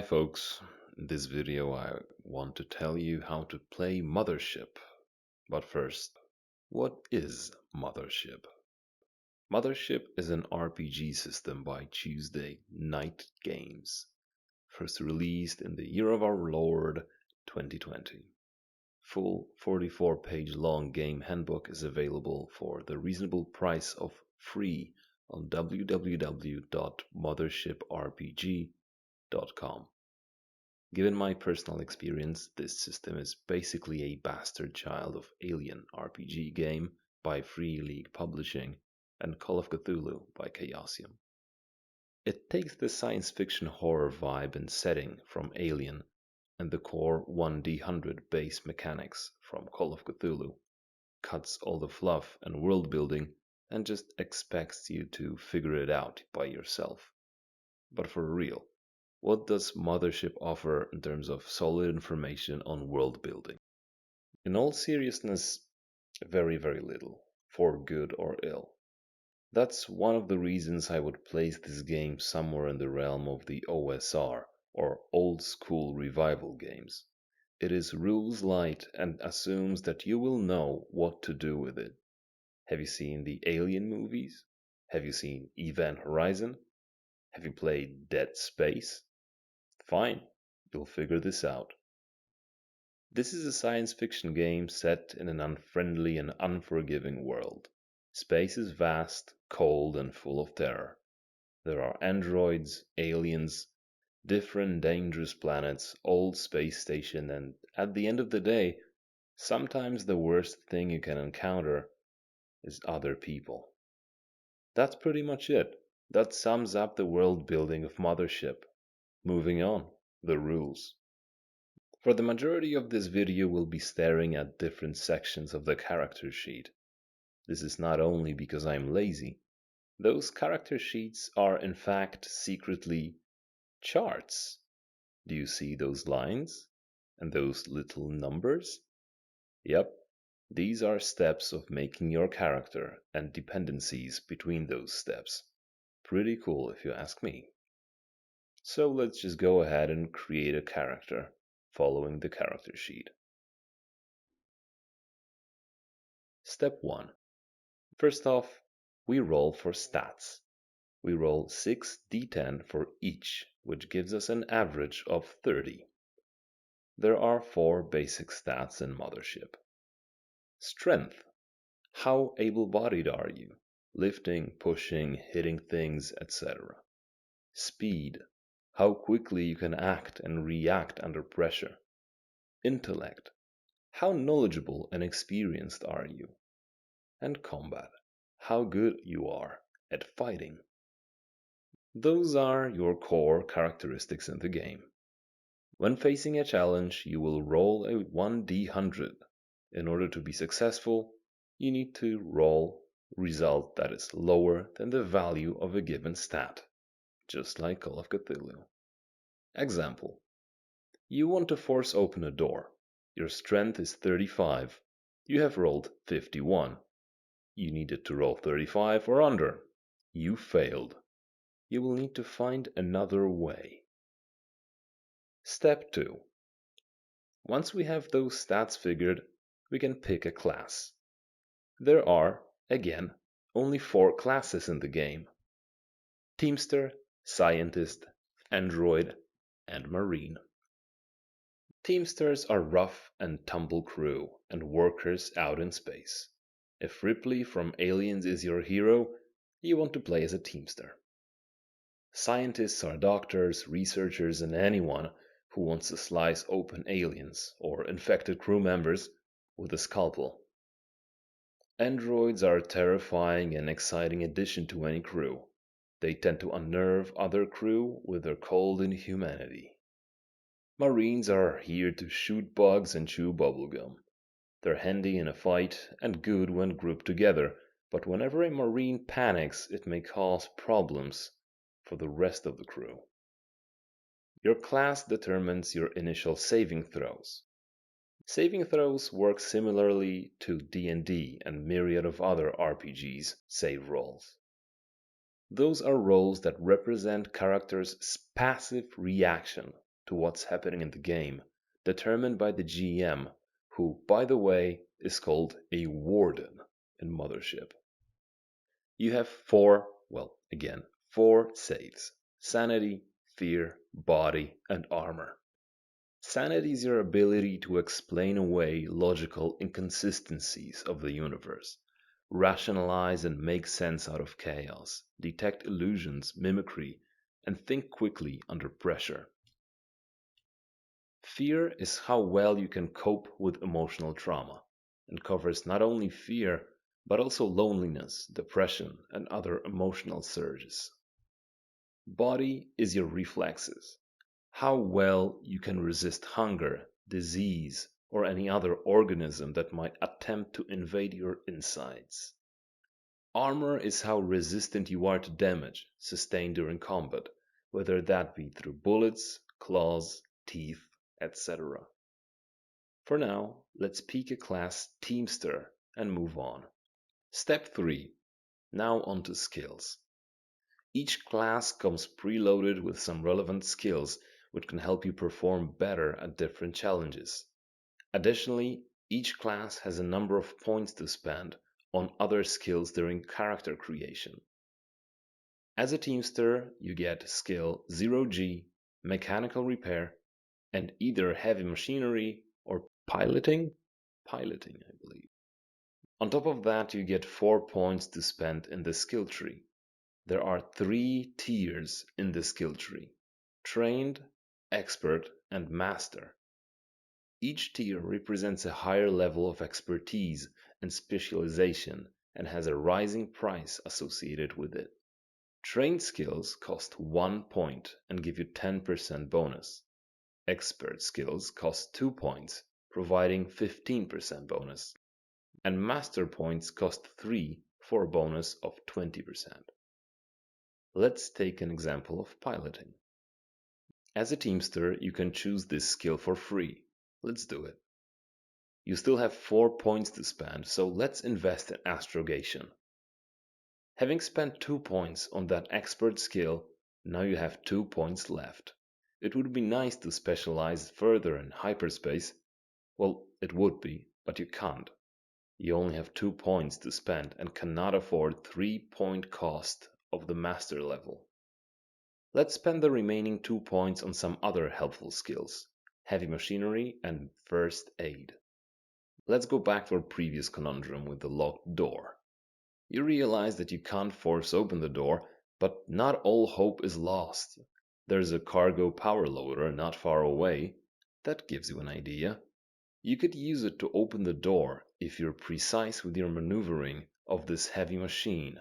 folks, in this video I want to tell you how to play Mothership. But first, what is Mothership? Mothership is an RPG system by Tuesday Night Games, first released in the year of our Lord 2020. Full 44-page long game handbook is available for the reasonable price of free on www.mothershiprpg.com. Given my personal experience, this system is basically a bastard child of Alien RPG game by Free League Publishing and Call of Cthulhu by Chaosium. It takes the science fiction horror vibe and setting from Alien and the core 1d100 base mechanics from Call of Cthulhu, cuts all the fluff and world building, and just expects you to figure it out by yourself. But for real, what does Mothership offer in terms of solid information on world building? In all seriousness, very, very little, for good or ill. That's one of the reasons I would place this game somewhere in the realm of the OSR, or old school revival games. It is rules light and assumes that you will know what to do with it. Have you seen the Alien movies? Have you seen Event Horizon? Have you played Dead Space? Fine, you'll figure this out. This is a science fiction game set in an unfriendly and unforgiving world. Space is vast, cold, and full of terror. There are androids, aliens, different dangerous planets, old space station, and at the end of the day, sometimes the worst thing you can encounter is other people. That's pretty much it. That sums up the world building of Mothership. Moving on, the rules. For the majority of this video we'll be staring at different sections of the character sheet. This is not only because I'm lazy. Those character sheets are in fact secretly charts. Do you see those lines? And those little numbers? Yep, these are steps of making your character and dependencies between those steps. Pretty cool if you ask me. So let's just go ahead and create a character following the character sheet. Step 1. First off, we roll for stats. We roll 6d10 for each, which gives us an average of 30. There are 4 basic stats in Mothership. Strength. How able-bodied are you? Lifting, pushing, hitting things, etc. Speed. How quickly you can act and react under pressure. Intellect. How knowledgeable and experienced are you? And combat. How good you are at fighting. Those are your core characteristics in the game. When facing a challenge, you will roll a 1d100. In order to be successful, you need to roll a result that is lower than the value of a given stat, just like Call of Cthulhu. Example. You want to force open a door. Your strength is 35. You have rolled 51. You needed to roll 35 or under. You failed. You will need to find another way. Step 2. Once we have those stats figured, we can pick a class. There are, again, only 4 classes in the game. Teamster, Scientist, Android, and Marine. Teamsters are rough and tumble crew and workers out in space. If Ripley from Aliens is your hero, you want to play as a Teamster. Scientists are doctors, researchers, and anyone who wants to slice open aliens or infected crew members with a scalpel. Androids are a terrifying and exciting addition to any crew. They tend to unnerve other crew with their cold inhumanity. Marines are here to shoot bugs and chew bubblegum. They're handy in a fight and good when grouped together, but whenever a Marine panics, it may cause problems for the rest of the crew. Your class determines your initial saving throws. Saving throws work similarly to D&D and myriad of other RPGs save rolls. Those are rolls that represent characters' passive reaction to what's happening in the game, determined by the GM, who, by the way, is called a warden in Mothership. You have four saves: sanity, fear, body, and armor. Sanity is your ability to explain away logical inconsistencies of the universe, rationalize and make sense out of chaos, detect illusions, mimicry, and think quickly under pressure. Fear is how well you can cope with emotional trauma, and covers not only fear, but also loneliness, depression, and other emotional surges. Body is your reflexes, how well you can resist hunger, disease, or any other organism that might attempt to invade your insides. Armor is how resistant you are to damage sustained during combat, whether that be through bullets, claws, teeth, etc. For now, let's pick a class Teamster and move on. Step 3. Now onto skills. Each class comes preloaded with some relevant skills which can help you perform better at different challenges. Additionally, each class has a number of points to spend on other skills during character creation. As a Teamster, you get skill 0G, Mechanical Repair, and either Heavy Machinery or Piloting, I believe. On top of that, you get 4 points to spend in the skill tree. There are 3 tiers in the skill tree: Trained, Expert, and Master. Each tier represents a higher level of expertise and specialization and has a rising price associated with it. Trained skills cost 1 point and give you 10% bonus. Expert skills cost 2 points, providing 15% bonus. And master points cost 3 for a bonus of 20%. Let's take an example of piloting. As a Teamster, you can choose this skill for free. Let's do it. You still have 4 points to spend, so let's invest in astrogation. Having spent 2 points on that expert skill, now you have 2 points left. It would be nice to specialize further in hyperspace. Well, it would be, but you can't. You only have 2 points to spend and cannot afford 3-point cost of the master level. Let's spend the remaining 2 points on some other helpful skills: heavy machinery and first aid. Let's go back to our previous conundrum with the locked door. You realize that you can't force open the door, but not all hope is lost. There's a cargo power loader not far away. That gives you an idea. You could use it to open the door if you're precise with your maneuvering of this heavy machine.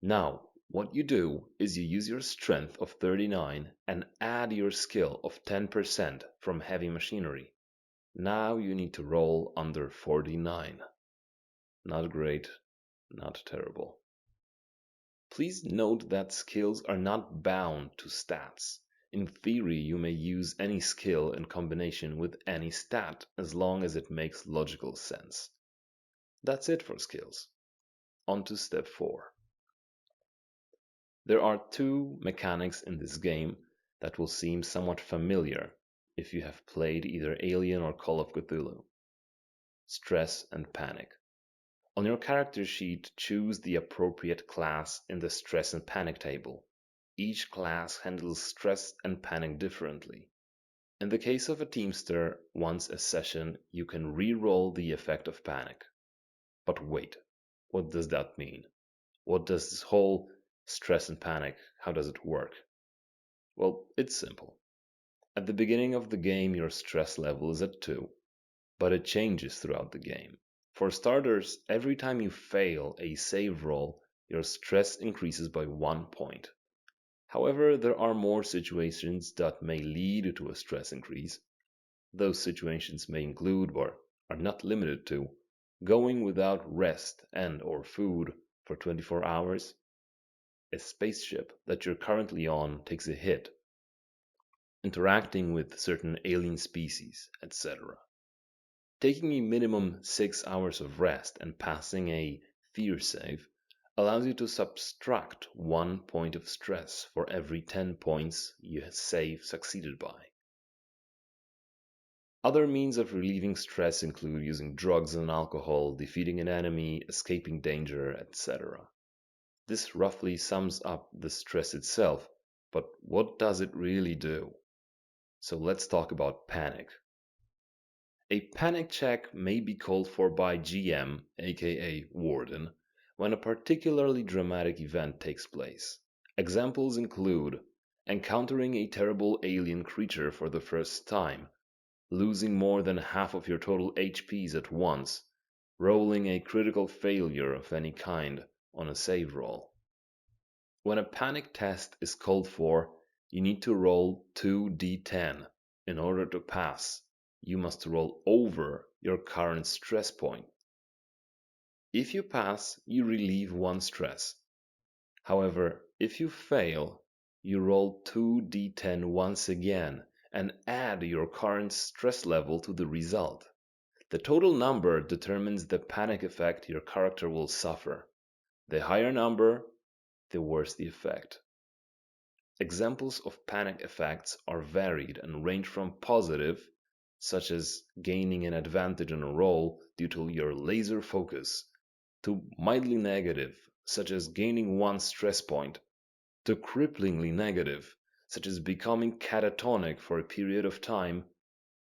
Now, what you do is you use your strength of 39 and add your skill of 10% from heavy machinery. Now you need to roll under 49. Not great, not terrible. Please note that skills are not bound to stats. In theory, you may use any skill in combination with any stat as long as it makes logical sense. That's it for skills. On to step 4. There are 2 mechanics in this game that will seem somewhat familiar if you have played either Alien or Call of Cthulhu: stress and panic. On your character sheet, choose the appropriate class in the stress and panic table. Each class handles stress and panic differently. In the case of a Teamster, once a session, you can re-roll the effect of panic. But wait, what does that mean? What does this whole stress and panic, how does it work? Well, it's simple. At the beginning of the game, your stress level is at 2, but it changes throughout the game. For starters, every time you fail a save roll, your stress increases by 1 point. However, there are more situations that may lead to a stress increase. Those situations may include, or are not limited to, going without rest and/or food for 24 hours, a spaceship that you're currently on takes a hit, interacting with certain alien species, etc. Taking a minimum 6 hours of rest and passing a fear save allows you to subtract 1 point of stress for every 10 points you save succeeded by. Other means of relieving stress include using drugs and alcohol, defeating an enemy, escaping danger, etc. This roughly sums up the stress itself, but what does it really do? So let's talk about panic. A panic check may be called for by GM, aka Warden, when a particularly dramatic event takes place. Examples include encountering a terrible alien creature for the first time, losing more than half of your total HPs at once, rolling a critical failure of any kind on a save roll. When a panic test is called for, you need to roll 2d10. In order to pass, you must roll over your current stress point. If you pass, you relieve 1 stress. However, if you fail, you roll 2d10 once again and add your current stress level to the result. The total number determines the panic effect your character will suffer. The higher number, the worse the effect. Examples of panic effects are varied and range from positive, such as gaining an advantage on a roll due to your laser focus, to mildly negative, such as gaining 1 stress point, to cripplingly negative, such as becoming catatonic for a period of time,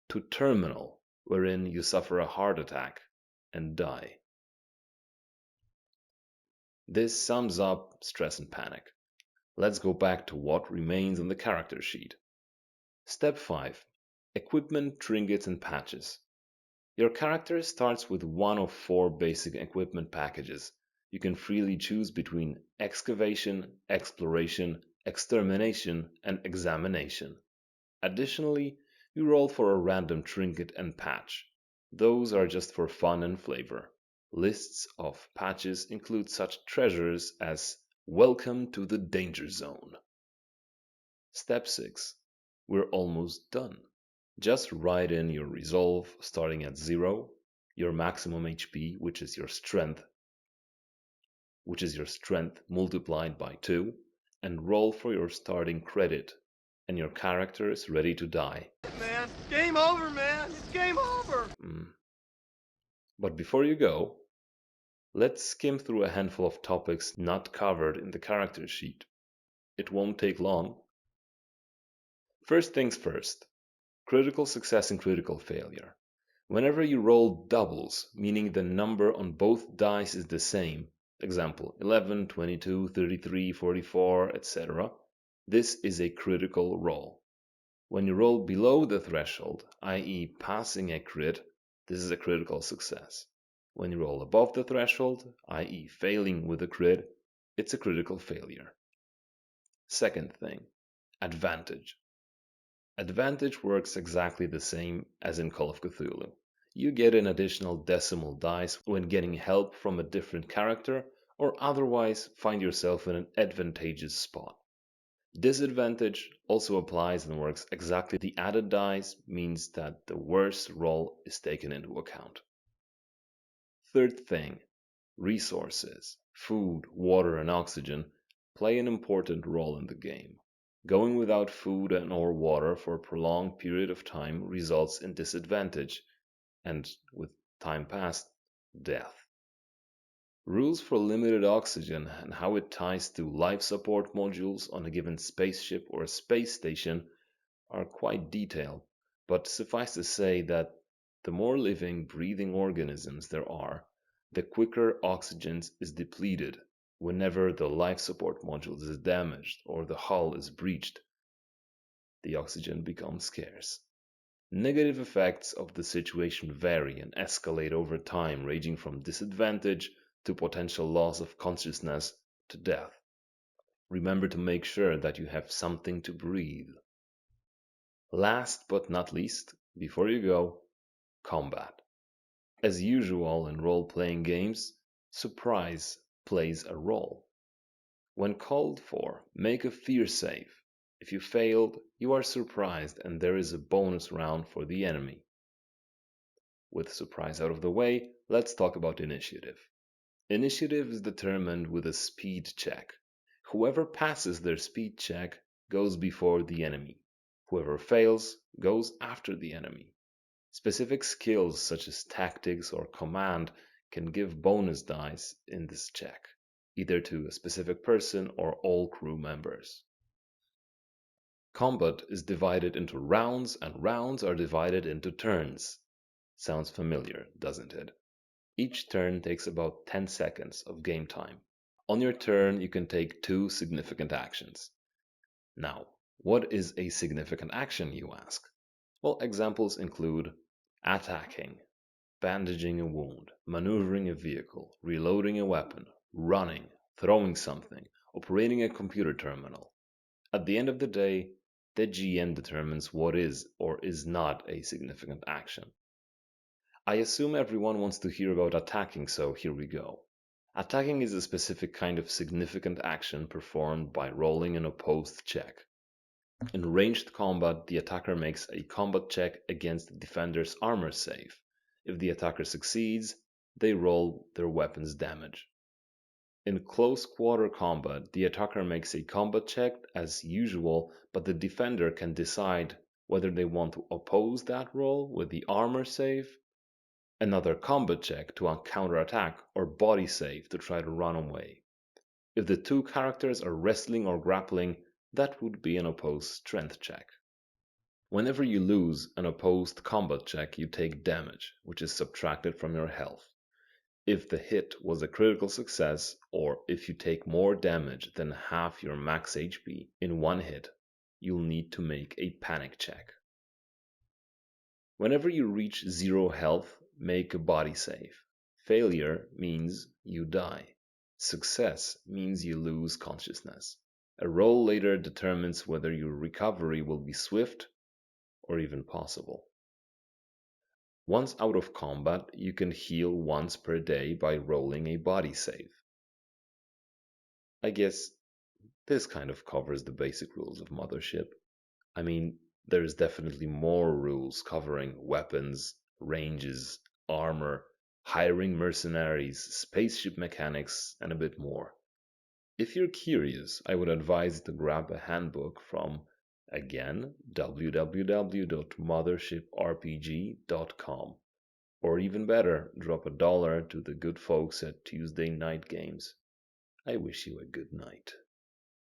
to terminal, wherein you suffer a heart attack and die. This sums up stress and panic. Let's go back to what remains on the character sheet. Step 5. Equipment, trinkets, and patches. Your character starts with one of 4 basic equipment packages. You can freely choose between excavation, exploration, extermination, and examination. Additionally, you roll for a random trinket and patch. Those are just for fun and flavor. Lists of patches include such treasures as Welcome to the Danger Zone. Step 6. We're almost done. Just write in your resolve starting at 0, your maximum HP, which is your strength multiplied by 2, and roll for your starting credit, and your character is ready to die. Man, game over, man. It's game over. But before you go, let's skim through a handful of topics not covered in the character sheet. It won't take long. First things first, critical success and critical failure. Whenever you roll doubles, meaning the number on both dice is the same, example 11, 22, 33, 44, etc., this is a critical roll. When you roll below the threshold, i.e. passing a crit, this is a critical success. When you roll above the threshold, i.e. failing with a crit, it's a critical failure. Second thing, advantage. Advantage works exactly the same as in Call of Cthulhu. You get an additional decimal dice when getting help from a different character or otherwise find yourself in an advantageous spot. Disadvantage also applies and works exactly. The added dice means that the worst roll is taken into account. Third thing, resources. Food, water, and oxygen play an important role in the game. Going without food and or water for a prolonged period of time results in disadvantage, and with time passed, death. Rules for limited oxygen and how it ties to life support modules on a given spaceship or a space station are quite detailed, but suffice to say that the more living, breathing organisms there are, the quicker oxygen is depleted whenever the life support module is damaged or the hull is breached. The oxygen becomes scarce. Negative effects of the situation vary and escalate over time, ranging from disadvantage to potential loss of consciousness to death. Remember to make sure that you have something to breathe. Last but not least, before you go, combat. As usual in role-playing games, surprise plays a role. When called for, make a fear save. If you failed, you are surprised and there is a bonus round for the enemy. With surprise out of the way, let's talk about initiative. Initiative is determined with a speed check. Whoever passes their speed check goes before the enemy. Whoever fails goes after the enemy. Specific skills such as tactics or command can give bonus dice in this check, either to a specific person or all crew members. Combat is divided into rounds, and rounds are divided into turns. Sounds familiar, doesn't it? Each turn takes about 10 seconds of game time. On your turn, you can take 2 significant actions. Now, what is a significant action, you ask? Well, examples include attacking, bandaging a wound, maneuvering a vehicle, reloading a weapon, running, throwing something, operating a computer terminal. At the end of the day, the GM determines what is or is not a significant action. I assume everyone wants to hear about attacking, so here we go. Attacking is a specific kind of significant action performed by rolling an opposed check. In ranged combat, the attacker makes a combat check against the defender's armor save. If the attacker succeeds, they roll their weapon's damage. In close quarter combat, the attacker makes a combat check as usual, but the defender can decide whether they want to oppose that roll with the armor save, another combat check to counterattack, or body save to try to run away. If the two characters are wrestling or grappling, that would be an opposed strength check. Whenever you lose an opposed combat check, you take damage, which is subtracted from your health. If the hit was a critical success, or if you take more damage than half your max HP in one hit, you'll need to make a panic check. Whenever you reach 0 health, make a body save. Failure means you die. Success means you lose consciousness. A roll later determines whether your recovery will be swift or even possible. Once out of combat, you can heal once per day by rolling a body save. I guess this kind of covers the basic rules of Mothership. I mean, there's definitely more rules covering weapons, ranges, armor, hiring mercenaries, spaceship mechanics, and a bit more. If you're curious, I would advise to grab a handbook from, again, www.mothershiprpg.com. Or even better, drop $1 to the good folks at Tuesday Night Games. I wish you a good night.